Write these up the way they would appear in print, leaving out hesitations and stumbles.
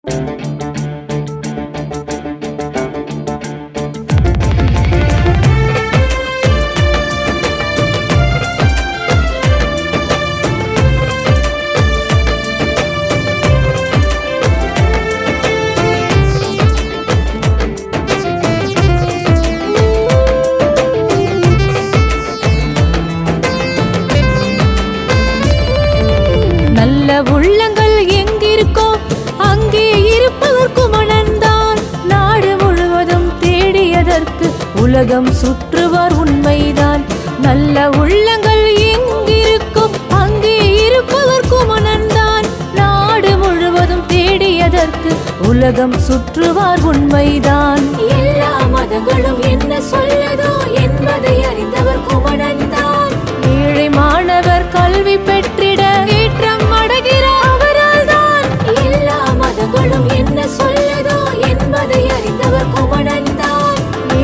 நல்ல உள்ளங்கள் எங்கிருக்கோ அங்கே இருப்பவர்க்கு மனந்தான். நாடு முழுவதும் தேடியதற்கு உலகம் சுற்றுவார் உண்மைதான். நல்ல உள்ளங்கள் எங்கிருக்கோ அங்கே இருப்பவர்க்கு மனந்தான். நாடு முழுவதும் தேடியதற்கு உலகம் சுற்றுவார் உண்மைதான். எல்லா மதங்களும் என்ன சொல்லதோ என்பதை அறிந்தவர் குமணன்தான். ஏழை மாணவர் கல்வி பெற்றிட ஏற்றம் அடைகிறார் அவரால் தான். எல்லா மதங்களும் என்ன சொல்லதோ என்பதை அறிந்தவர் குமணன்தான்.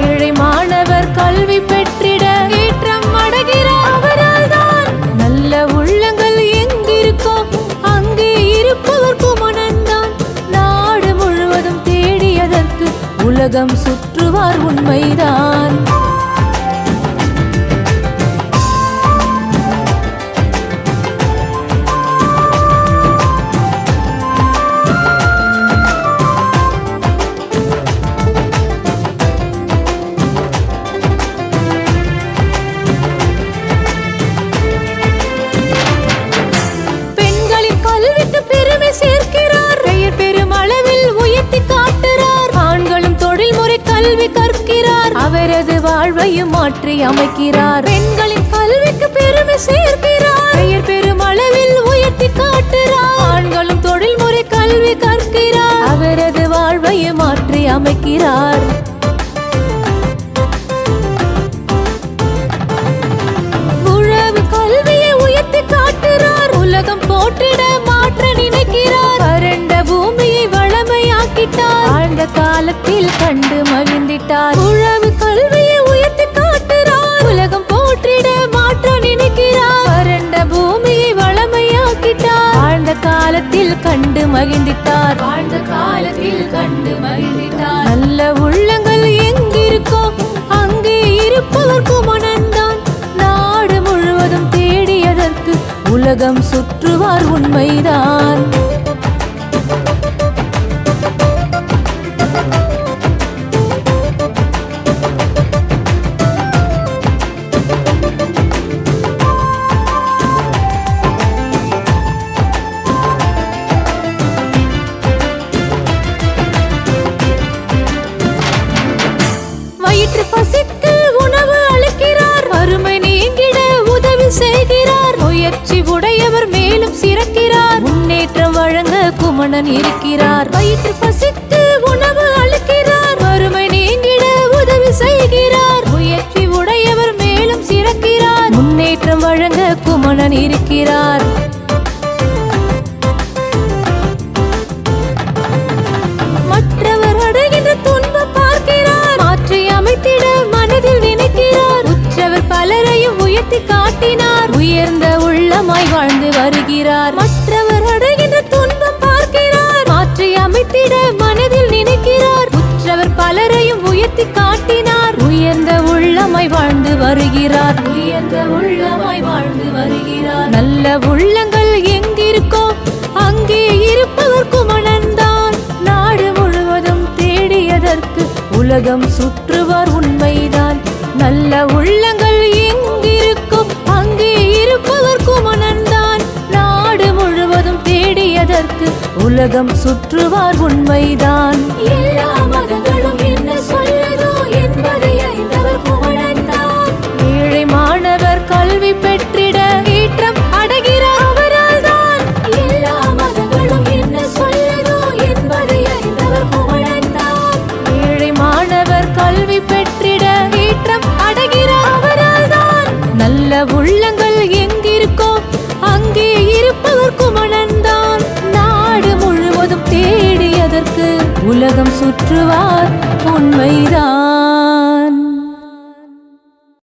ஏழை மாணவர் கல்வி பெற்றிட ஏற்றம் அடைகிறார் அவரால் தான். நல்ல உள்ளங்கள் எங்கிருக்கோ அங்கே இருப்பவர் குமணன்தான். நாடு முழுவதும் தேடியதற்கு உலகம் சுற்றுவார் உண்மைதான். பெண்களின் கல்விக்கு பெருமை சேர்க்கிறார். பெயர் பெரும் அளவில் உயர்த்தி காட்டுறார். ஆண்களும் தொழில்முறை கல்வி கற்கிறார். அவரது வாழ்வையும் மாற்றி அமைக்கிறார். பெண்களின் கல்விக்கு பெருமை சேர்க்கிறார். பெயர் பெரும் அளவில் உயர்த்தி காட்டுறார். ஆண்களும் தொழில்முறை கல்வி கற்கிறார். அவரது வாழ்வையும் மாற்றி அமைக்கிறார். உழவு கல்வியை உயர்த்தி காட்டுறார். உலகம் போற்றிட மாற்ற நினைக்கிறார். வறண்ட பூமியை வளமையாக்கிட்டார். ஆழ்ந்த காலத்தில் கண்டு மகிழ்ந்திட்டார். உழவு கல்வியை உயர்த்தி காட்டுறார். உலகம் போற்றிட மாற்ற நினைக்கிறார். வறண்ட பூமியை வளமையாக்கிட்டார். ஆழ்ந்த காலத்தில் கண்டு மகிழ்ந்திட்டார். ஆழ்ந்த காலத்தில் கண்டு மகிழ்ந்திட்டார். நல்ல உள்ளங்கள் எங்கிருக்கோ அங்கே இருப்பவர்க்கு மனந்தான். நாடு முழுவதும் தேடியதற்கு உலகம் சுற்றுவார் உண்மைதான். வயிற்று பசிக்கு உணவு அளிக்கிறார். வறுமை நீங்கிட உதவி செய்கிறார். முயற்சி உடையவர் மேலும் சிறக்கிறார். முன்னேற்றம் வழங்க குமணன் இருக்கிறார். வயிற்று பசிக்கு உணவு அளிக்கிறார். வறுமை நீங்கிட உதவி செய்கிறார். முயற்சி உடையவர் மேலும் சிறக்கிறார். முன்னேற்றம் வழங்க குமணன் இருக்கிறார். மற்றவர் அடைகின்ற துன்பம் பார்க்கிறார். மாற்றி அமைத்திட மனதில் நினைக்கிறார். உற்றவர் பலரையும் உயர்த்தி காட்டினார். உயர்ந்த உள்ளமாய் வாழ்ந்து வருகிறார். மற்றவர் அடைகின்ற துன்பம் பார்க்கிறார். மாற்றி அமைத்திட மனதில் நினைக்கிறார். உற்றவர் பலரையும் உயர்த்தி காட்டினார். உயர்ந்த உள்ளமாய் வாழ்ந்து வருகிறார். உயர்ந்த உள்ளமாய் வாழ்ந்து வருகிறார். நல்ல உள்ளங்கள் எங்கிருக்கோ அங்கே இருப்பவர்க்கு மனந்தான். நாடு முழுவதும் தேடியதற்கு உலகம் சுற்றுவார் உண்மைதான். நல்ல உள்ளங்கள் எங்கிருக்கோ அங்கே இருப்பவர்க்கு மனந்தான். நாடு முழுவதும் தேடியதற்கு உலகம் சுற்றுவார் உண்மைதான். எல்லா மதங்களும் என்ன சொல்லதோ என்பதை அறிந்தவர் குமணன்தான். ஏழை மாணவர் கல்வி பெற்றிட ஏற்றம் அடைகிறார் அவரால் தான். எல்லா மதங்களும் என்ன சொல்லதோ என்பதை அறிந்தவர் குமணன்தான். ஏழை மாணவர் கல்வி பெற்றிட ஏற்றம் அடைகிறார் அவரால் தான். நல்ல உள்ளங்கள் எங்கிருக்கோ அங்கே இருப்பவர்க்கு மனந்தான். நாடு முழுவதும் தேடியதற்கு உலகம் சுற்றுவார் உண்மைதான்.